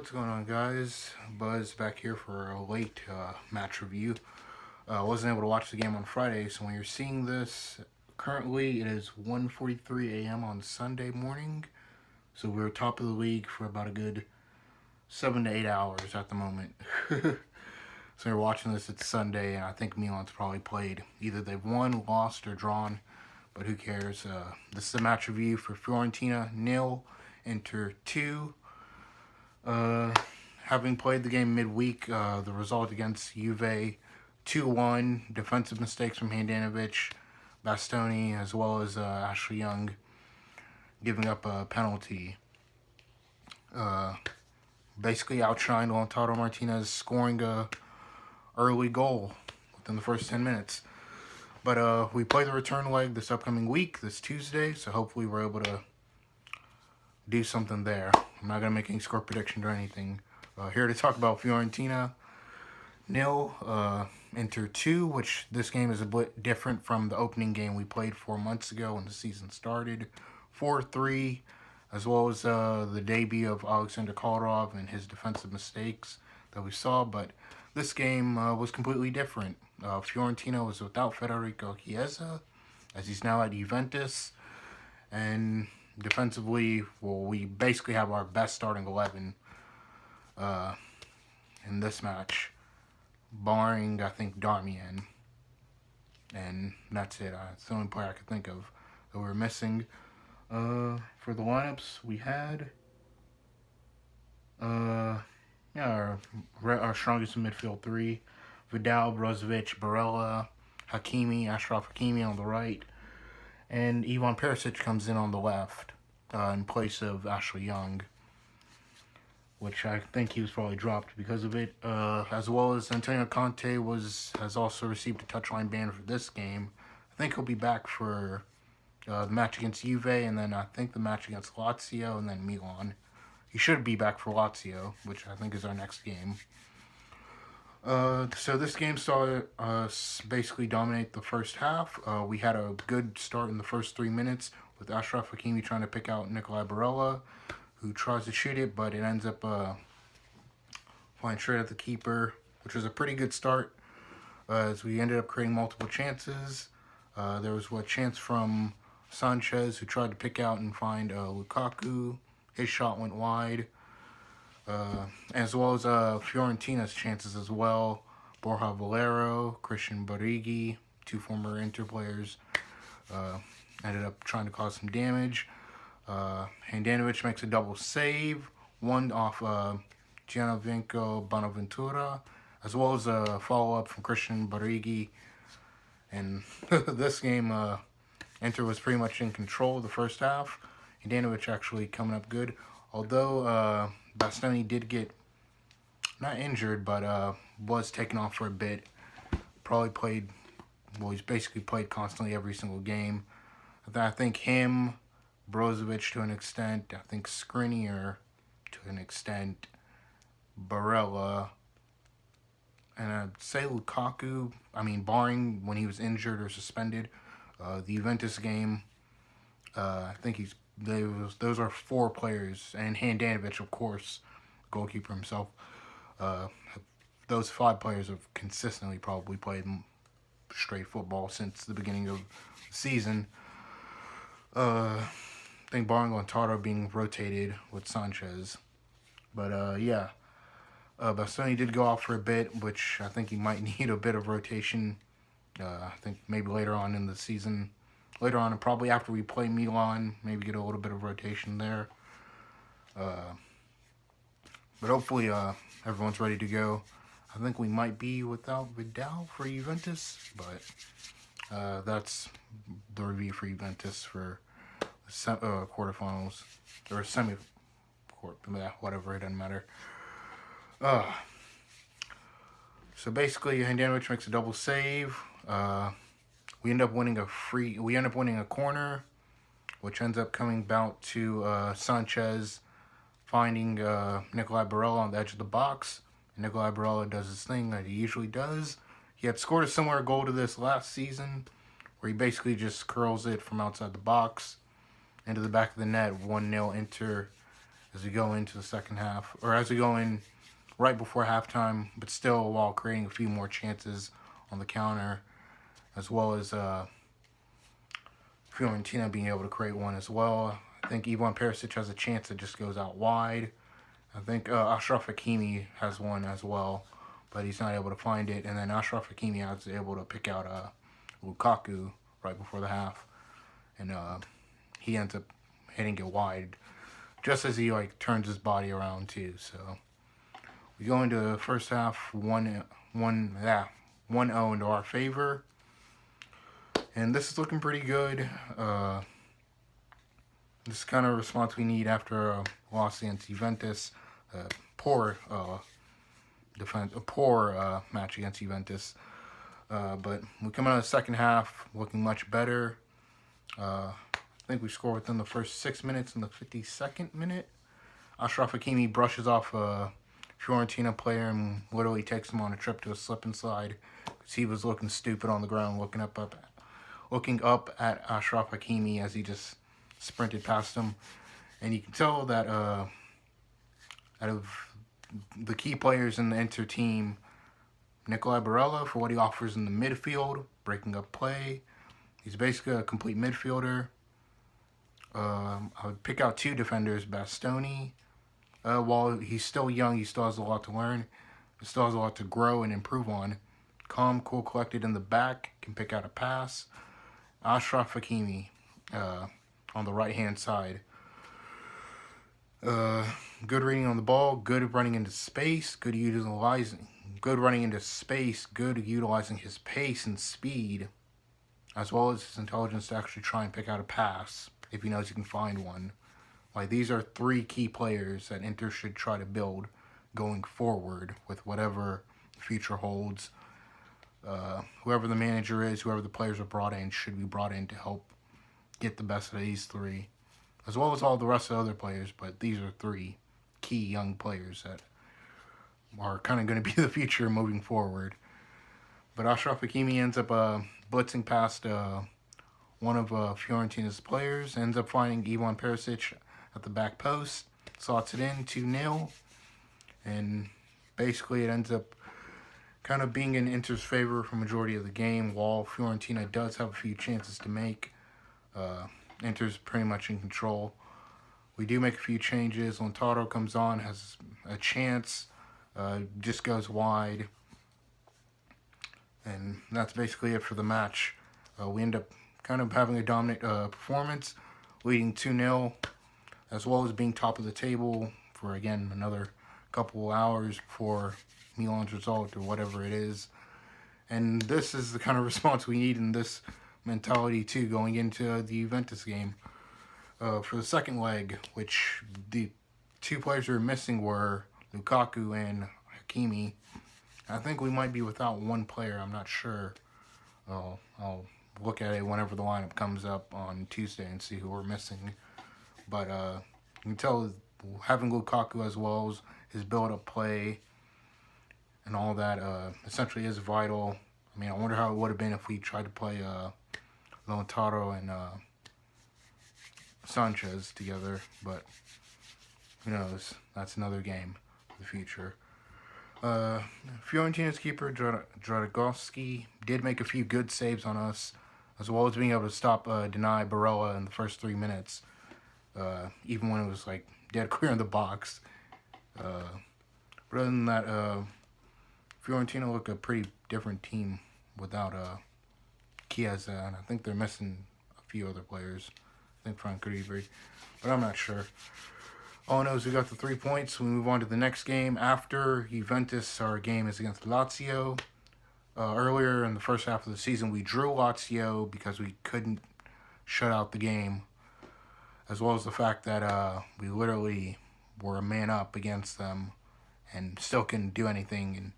What's going on, guys? Buzz back here for a late match review. I wasn't able to watch the game on Friday, so when you're seeing this, currently it is 1:43 a.m. on Sunday morning. So we're top of the league for about a good 7 to 8 hours at the moment. So you're watching this, it's Sunday, and I think Milan's probably played. Either they've won, lost, or drawn, but who cares? This is a match review for Fiorentina 0, Inter 2. Having played the game midweek, the result against Juve 2-1, defensive mistakes from Handanovic, Bastoni, as well as Ashley Young giving up a penalty. Basically outshined Lautaro Martinez scoring a early goal within the first 10 minutes. But we play the return leg this upcoming week, this Tuesday, so hopefully we're able to do something there. I'm not going to make any score predictions or anything. Here to talk about Fiorentina 0, Inter 2, which this game is a bit different from the opening game we played 4 months ago when the season started. 4-3, as well as the debut of Alexander Kolarov and his defensive mistakes that we saw. But this game was completely different. Fiorentina was without Federico Chiesa, as he's now at Juventus. And defensively, well, we basically have our best starting 11 in this match, barring, I think, Darmian. And that's it. It's the only player I could think of that we're missing. For the lineups, we had our strongest in midfield three: Vidal, Brozovic, Barella, Hakimi, Ashraf Hakimi on the right, and Ivan Perisic comes in on the left in place of Ashley Young, which I think he was probably dropped because of it. As well as Antonio Conte has also received a touchline ban for this game. I think he'll be back for the match against Juve, and then I think the match against Lazio, and then Milan. He should be back for Lazio, which I think is our next game. So this game saw us basically dominate the first half. We had a good start in the first 3 minutes with Ashraf Hakimi trying to pick out Nicolai Barella, who tries to shoot it, but it ends up flying straight at the keeper, which was a pretty good start, as we ended up creating multiple chances. There was a chance from Sanchez, who tried to pick out and find Lukaku. His shot went wide. As well as Fiorentina's chances as well. Borja Valero, Christian Barighi, two former Inter players, ended up trying to cause some damage. Handanovic makes a double save, one off Gianfranco Bonaventura, as well as a follow-up from Christian Barighi. And this game, Inter was pretty much in control the first half. Handanovic actually coming up good, although Bastoni did get, not injured, but was taken off for a bit. He's basically played constantly every single game. I think him, Brozovic to an extent, I think Skriniar to an extent, Barella, and I'd say Lukaku, barring when he was injured or suspended. The Juventus game, I think those are 4 players, and Handanovic, of course, goalkeeper himself. Those 5 players have consistently probably played straight football since the beginning of the season. I think barring Lautaro being rotated with Sanchez. But Bastoni did go off for a bit, which I think he might need a bit of rotation. I think maybe later on in the season. Later on, and probably after we play Milan, maybe get a little bit of rotation there. But hopefully everyone's ready to go. I think we might be without Vidal for Juventus, but that's the review for Juventus for the quarterfinals, or whatever, it doesn't matter. So basically, Handanovic makes a double save. We end up winning a corner, which ends up coming back to Sanchez finding Nicolai Barella on the edge of the box. And Nicolai Barella does his thing that he usually does. He had scored a similar goal to this last season, where he basically just curls it from outside the box into the back of the net, 1-0 Inter. as we go into the second half, or as we go in right before halftime, but still while creating a few more chances on the counter, as well as Fiorentina being able to create one as well. I think Ivan Perisic has a chance that just goes out wide. I think Ashraf Hakimi has one as well, but he's not able to find it. And then Ashraf Hakimi was able to pick out Lukaku right before the half, and he ends up hitting it wide just as he like turns his body around too. So we go into the first half 1-0 into our favor, and this is looking pretty good. This is kind of response we need after a loss against Juventus. Poor match against Juventus. But we come out of the second half looking much better. I think we score within the first 6 minutes in the 52nd minute. Ashraf Hakimi brushes off a Fiorentina player and literally takes him on a trip to a slip and slide because he was looking stupid on the ground, looking up at Ashraf Hakimi as he just sprinted past him. And you can tell that out of the key players in the Inter team, Nicolai Barella, for what he offers in the midfield, breaking up play. He's basically a complete midfielder. I would pick out two defenders, Bastoni. While he's still young, he still has a lot to learn. He still has a lot to grow and improve on. Calm, cool, collected in the back, can pick out a pass. Ashraf Hakimi on the right-hand side. Good reading on the ball, good running into space, good running into space, good utilizing his pace and speed, as well as his intelligence to actually try and pick out a pass if he knows he can find one. Like, these are three key players that Inter should try to build going forward with whatever the future holds. Whoever the manager is, whoever the players are brought in, should be brought in to help get the best of these three, as well as all the rest of the other players. But these are three key young players that are kind of going to be the future moving forward. But Ashraf Hakimi ends up blitzing past one of Fiorentina's players, ends up finding Ivan Perisic at the back post, slots it in 2-0, and basically it ends up kind of being in Inter's favor for majority of the game, while Fiorentina does have a few chances to make. Inter's pretty much in control. We do make a few changes. Lautaro comes on, has a chance, just goes wide. And that's basically it for the match. We end up kind of having a dominant performance, leading 2-0, as well as being top of the table for, again, another couple hours before Milan's result or whatever it is. And this is the kind of response we need in this mentality too going into the Juventus game. For the second leg, which the two players we were missing were Lukaku and Hakimi. I think we might be without one player. I'm not sure. I'll look at it whenever the lineup comes up on Tuesday and see who we're missing. But you can tell having Lukaku as well as his build-up play and all that essentially is vital. I mean, I wonder how it would have been if we tried to play Lautaro and Sanchez together, but who knows? That's another game for the future. Fiorentina's keeper, Dragowski, did make a few good saves on us, as well as being able to stop deny Barella in the first 3 minutes, even when it was like dead clear in the box. But other than that, Fiorentina look a pretty different team without Chiesa, and I think they're missing a few other players. I think Frank Ribery, but I'm not sure. All I know is we got the 3 points. We move on to the next game. After Juventus, our game is against Lazio. Earlier in the first half of the season, we drew Lazio because we couldn't shut out the game, as well as the fact that we literally were a man up against them and still couldn't do anything, and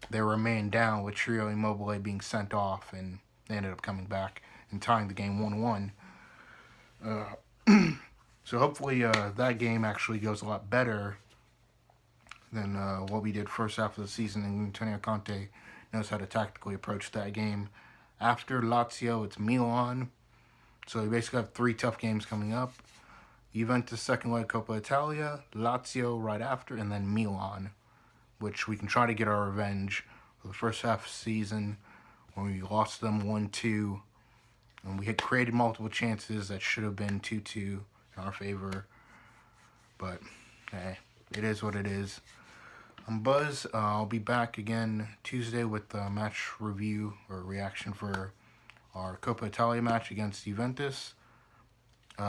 they were a man down with Trio Immobile being sent off, and they ended up coming back and tying the game 1-1. So hopefully that game actually goes a lot better than what we did first half of the season, and Antonio Conte knows how to tactically approach that game. After Lazio, it's Milan. So we basically have 3 tough games coming up. Juventus second leg Coppa Italia, Lazio right after, and then Milan, which we can try to get our revenge for the first half of the season when we lost them 1-2, and we had created multiple chances that should have been 2-2 in our favor. But hey, it is what it is. I'm Buzz. I'll be back again Tuesday with a match review or reaction for our Coppa Italia match against Juventus. This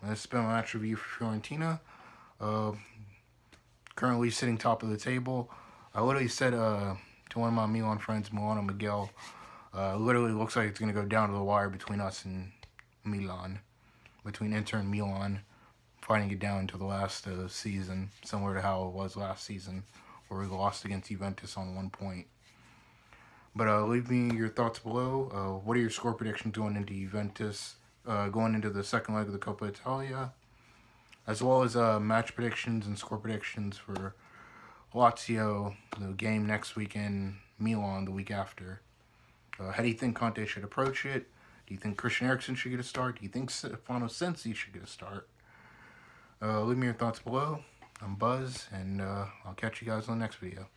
has been my match review for Fiorentina. Currently sitting top of the table. I literally said to one of my Milan friends, Milano Miguel, literally looks like it's going to go down to the wire between us and Milan, between Inter and Milan, fighting it down to the last season, similar to how it was last season, where we lost against Juventus on 1 point. But leave me your thoughts below. What are your score predictions going into Juventus, going into the second leg of the Coppa Italia, as well as match predictions and score predictions for Lazio, the game next weekend, Milan the week after. How do you think Conte should approach it? Do you think Christian Eriksen should get a start? Do you think Stefano Sensi should get a start? Leave me your thoughts below. I'm Buzz, and I'll catch you guys on the next video.